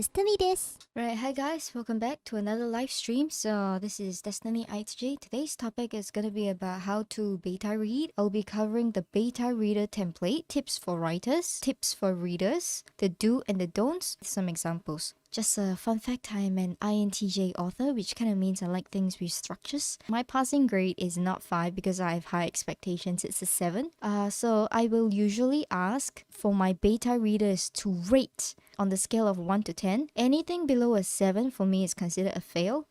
Destiny this. Right, hi guys, welcome back to another live stream. So this is Destiny Aitsuji. Today's topic is going to be about how to beta read. I'll be covering the beta reader template, tips for writers, tips for readers, the do and the don'ts, some examples. Just a fun fact, I'm an INTJ author, which kind of means I like things with structures. My passing grade is not 5 because I have high expectations, it's a 7. So I will usually ask for my beta readers to rate on the scale of 1 to 10. Anything below a 7 for me is considered a fail.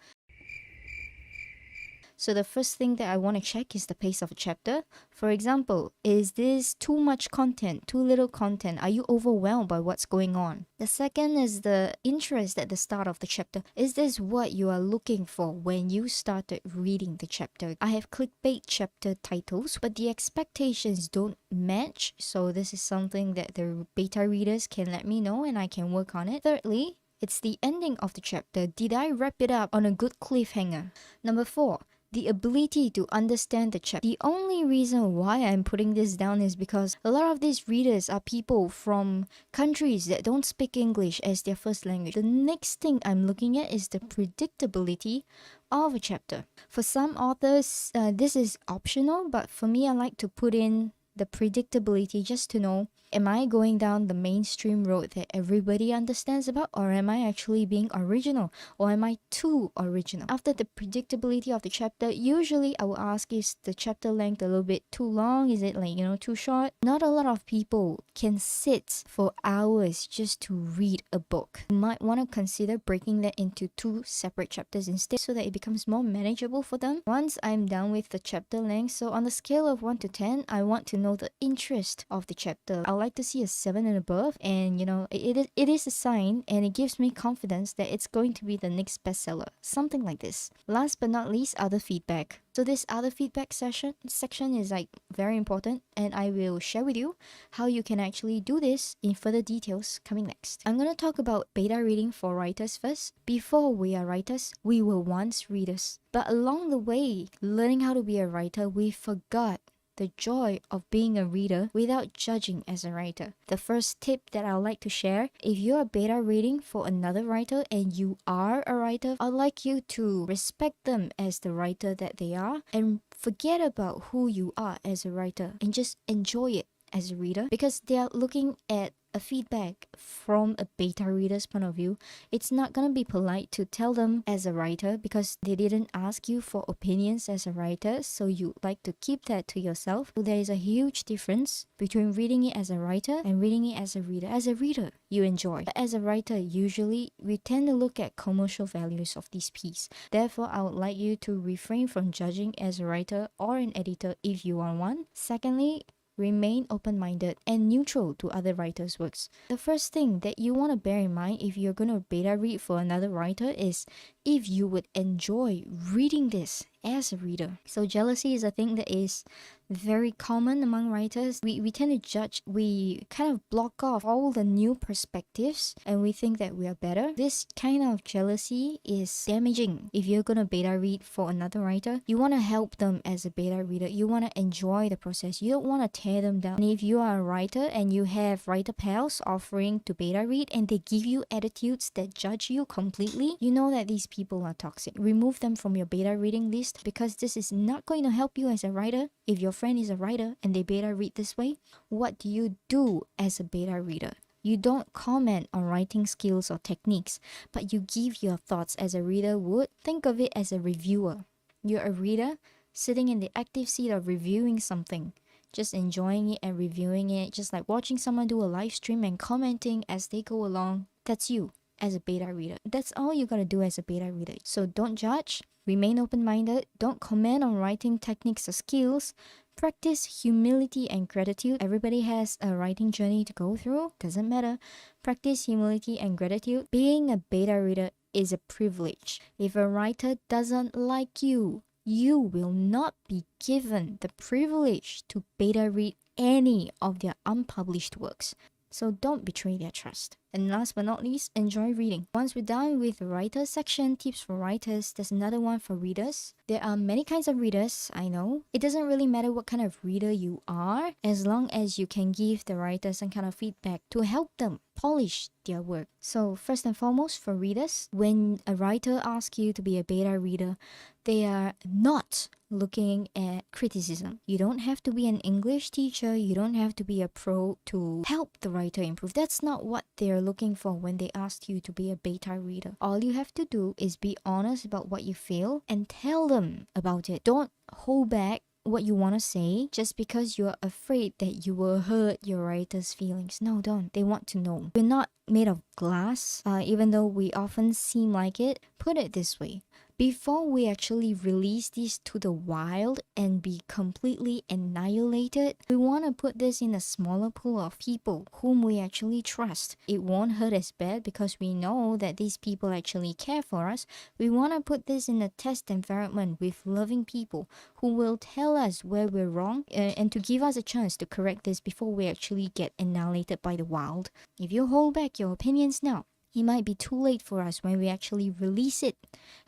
So the first thing that I want to check is the pace of a chapter. For example, is this too much content, too little content? Are you overwhelmed by what's going on? The second is the interest at the start of the chapter. Is this what you are looking for when you started reading the chapter? I have clickbait chapter titles, but the expectations don't match. So this is something that the beta readers can let me know and I can work on it. Thirdly, it's the ending of the chapter. Did I wrap it up on a good cliffhanger? Number 4. The ability to understand the chapter. The only reason why I'm putting this down is because a lot of these readers are people from countries that don't speak English as their first language. The next thing I'm looking at is the predictability of a chapter. For some authors, this is optional, but for me, I like to put in the predictability just to know, am I going down the mainstream road that everybody understands about, or am I actually being original, or am I too original? After the predictability of the chapter, usually I will ask, is the chapter length a little bit too long? Is it too short? Not a lot of people can sit for hours just to read a book. You might want to consider breaking that into 2 separate chapters instead so that it becomes more manageable for them. Once I'm done with the chapter length, so on the scale of 1 to 10, I want to know the interest of the chapter. I like to see a 7 and above, and it is a sign and it gives me confidence that it's going to be the next bestseller, something like this. Last but not least, other feedback. So this other feedback section is very important, and I will share with you how you can actually do this in further details coming next. I'm going to talk about beta reading for writers first. Before we are writers, we were once readers. But along the way, learning how to be a writer, we forgot the joy of being a reader without judging as a writer. The first tip that I'd like to share, if you're beta reading for another writer and you are a writer, I'd like you to respect them as the writer that they are and forget about who you are as a writer and just enjoy it as a reader, because they are looking at a feedback from a beta reader's point of view. It's not gonna be polite to tell them as a writer because they didn't ask you for opinions as a writer, so you like to keep that to yourself. So there is a huge difference between reading it as a writer and reading it as a reader. As a reader, you enjoy. But as a writer, usually we tend to look at commercial values of this piece. Therefore, I would like you to refrain from judging as a writer or an editor if you are one. Secondly, remain open-minded and neutral to other writers' works. The first thing that you want to bear in mind if you're going to beta read for another writer is if you would enjoy reading this as a reader. So jealousy is a thing that is very common among writers. We tend to judge, we kind of block off all the new perspectives and we think that we are better. This kind of jealousy is damaging. If you're gonna beta read for another writer, you want to help them as a beta reader. You want to enjoy the process. You don't want to tear them down. And if you are a writer and you have writer pals offering to beta read and they give you attitudes that judge you completely, you know that these people are toxic. Remove them from your beta reading list, because this is not going to help you as a writer. If your friend is a writer and they beta read this way, what do you do as a beta reader? You don't comment on writing skills or techniques, but you give your thoughts as a reader would. Think of it as a reviewer. You're a reader sitting in the active seat of reviewing something, just enjoying it and reviewing it, just like watching someone do a live stream and commenting as they go along. That's you as a beta reader. That's all you gotta do as a beta reader. So don't judge, remain open-minded, don't comment on writing techniques or skills, practice humility and gratitude. Everybody has a writing journey to go through, doesn't matter. Practice humility and gratitude. Being a beta reader is a privilege. If a writer doesn't like you, you will not be given the privilege to beta read any of their unpublished works. So don't betray their trust. And last but not least, enjoy reading. Once we're done with the writer section, tips for writers, there's another one for readers. There are many kinds of readers, I know. It doesn't really matter what kind of reader you are, as long as you can give the writer some kind of feedback to help them polish their work. So first and foremost, for readers, when a writer asks you to be a beta reader, they are not looking at criticism. You don't have to be an English teacher, you don't have to be a pro to help the writer improve. That's not what they're looking for when they ask you to be a beta reader. All you have to do is be honest about what you feel and tell them about it. Don't hold back what you want to say just because you're afraid that you will hurt your writer's feelings. No, don't. They want to know. We're not made of glass, even though we often seem like it. Put it this way. Before we actually release this to the wild and be completely annihilated, we want to put this in a smaller pool of people whom we actually trust. It won't hurt as bad because we know that these people actually care for us. We want to put this in a test environment with loving people who will tell us where we're wrong and to give us a chance to correct this before we actually get annihilated by the wild. If you hold back your opinions now, it might be too late for us when we actually release it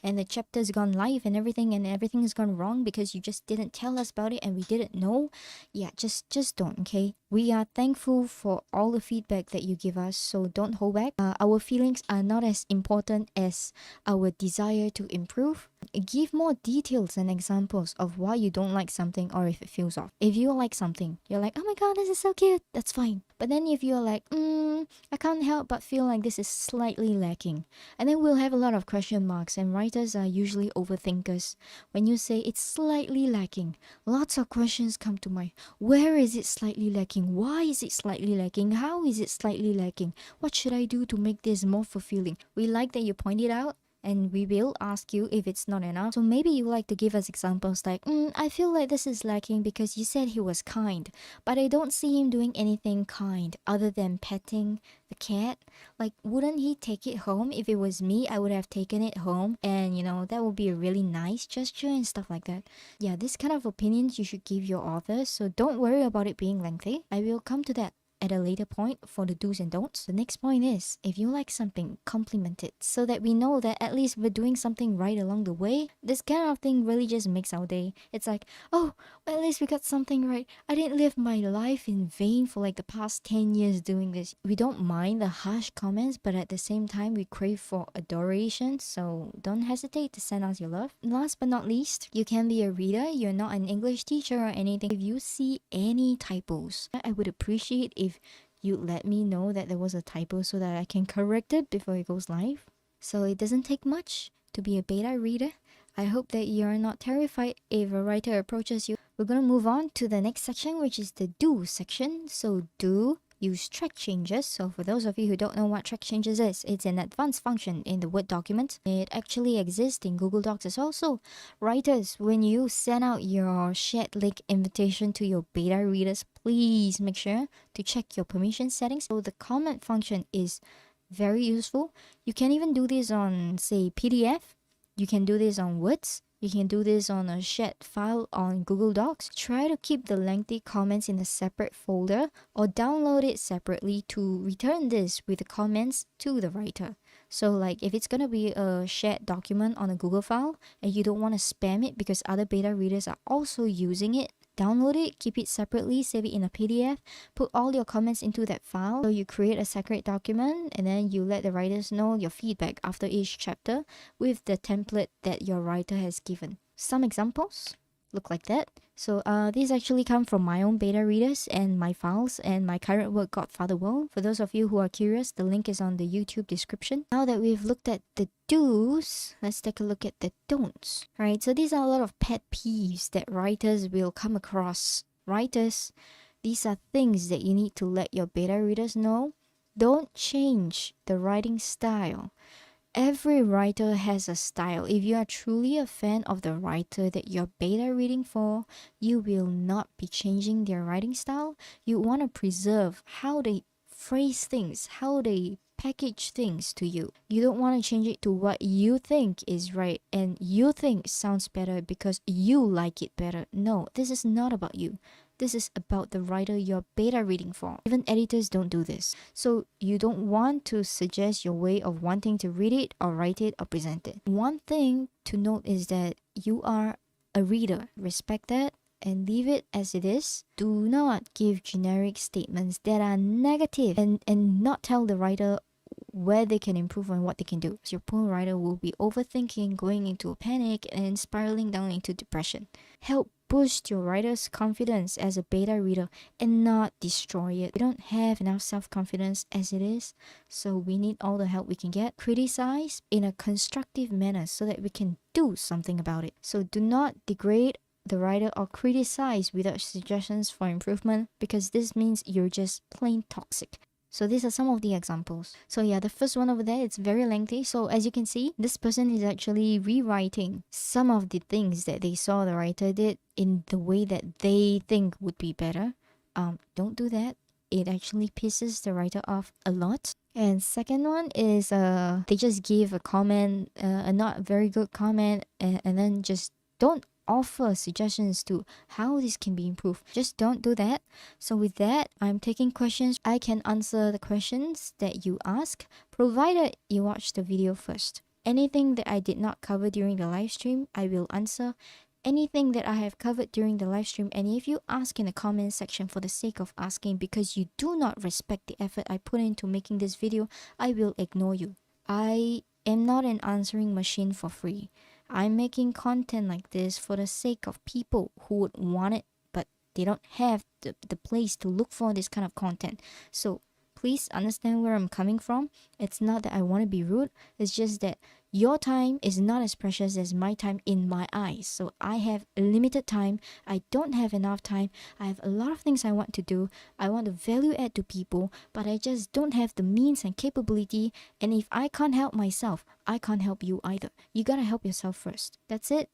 and the chapter's gone live and everything has gone wrong because you just didn't tell us about it and we didn't know. Yeah, just don't, okay? We are thankful for all the feedback that you give us, so don't hold back. Our feelings are not as important as our desire to improve. Give more details and examples of why you don't like something or if it feels off. If you like something, you're like, oh my god, this is so cute, that's fine. But then if you're like, I can't help but feel like this is slightly lacking, and then we'll have a lot of question marks, and writers are usually overthinkers. When you say it's slightly lacking, lots of questions come to mind. Where is it slightly lacking? Why is it slightly lacking? How is it slightly lacking? What should I do to make this more fulfilling? We like that you point it out, and we will ask you if it's not enough. So maybe you like to give us examples like, I feel like this is lacking because you said he was kind, but I don't see him doing anything kind other than petting the cat. Like, wouldn't he take it home? If it was me, I would have taken it home, and that would be a really nice gesture and stuff like that. Yeah, this kind of opinions you should give your author, so don't worry about it being lengthy. I will come to that at a later point for the do's and don'ts. The next point is, if you like something, compliment it so that we know that at least we're doing something right along the way. This kind of thing really just makes our day. It's like, oh, well, at least we got something right. I didn't live my life in vain for like the past 10 years doing this. We don't mind the harsh comments, but at the same time, we crave for adoration, so don't hesitate to send us your love. Last but not least, you can be a reader. You're not an English teacher or anything. If you see any typos, I would appreciate if you let me know that there was a typo so that I can correct it before it goes live. So it doesn't take much to be a beta reader. I hope that you're not terrified if a writer approaches you. We're gonna move on to the next section, which is the do section. So do use track changes. So for those of you who don't know what track changes is, it's an advanced function in the Word document. It actually exists in Google Docs as well. So writers, when you send out your shared link invitation to your beta readers, please make sure to check your permission settings. So the comment function is very useful. You can even do this on, say, PDF. You can do this on Words. You can do this on a shared file on Google Docs. Try to keep the lengthy comments in a separate folder or download it separately to return this with the comments to the writer. So like if it's gonna be a shared document on a Google file and you don't want to spam it because other beta readers are also using it, download it, keep it separately, save it in a PDF, put all your comments into that file. So you create a separate document and then you let the writers know your feedback after each chapter with the template that your writer has given. Some examples look like that. So these actually come from my own beta readers and my files and my current work, Godfather World. For those of you who are curious, the link is on the YouTube description. Now that we've looked at the do's, let's take a look at the don'ts. Right, so these are a lot of pet peeves that writers will come across. Writers, these are things that you need to let your beta readers know. Don't change the writing style. Every writer has a style. If you are truly a fan of the writer that you're beta reading for, you will not be changing their writing style. You want to preserve how they phrase things, how they package things to you. You don't want to change it to what you think is right and you think sounds better because you like it better. No, this is not about you. This is about the writer you're beta reading for. Even editors don't do this. So you don't want to suggest your way of wanting to read it or write it or present it. One thing to note is that you are a reader. Respect that and leave it as it is. Do not give generic statements that are negative and not tell the writer where they can improve and what they can do. So your poor writer will be overthinking, going into a panic, and spiraling down into depression. Help boost your writer's confidence as a beta reader and not destroy it. We don't have enough self-confidence as it is, so we need all the help we can get. Criticize in a constructive manner so that we can do something about it. So do not degrade the writer or criticize without suggestions for improvement, because this means you're just plain toxic. So these are some of the examples. So yeah, the first one over there, it's very lengthy. So as you can see, this person is actually rewriting some of the things that they saw the writer did in the way that they think would be better. Don't do that. It actually pisses the writer off a lot. And second one is they just give a comment, a not very good comment, and then just don't offer suggestions to how this can be improved. Just don't do that. So with that, I'm taking questions. I can answer the questions that you ask, provided you watch the video first. Anything that I did not cover during the live stream, I will answer. Anything that I have covered during the live stream, and if you ask in the comment section for the sake of asking because you do not respect the effort I put into making this video, I will ignore you. I am not an answering machine for free. I'm making content like this for the sake of people who would want it, but they don't have the place to look for this kind of content. So please understand where I'm coming from. It's not that I want to be rude. It's just that your time is not as precious as my time in my eyes. So I have limited time. I don't have enough time. I have a lot of things I want to do. I want to value add to people, but I just don't have the means and capability. And if I can't help myself, I can't help you either. You gotta help yourself first. That's it.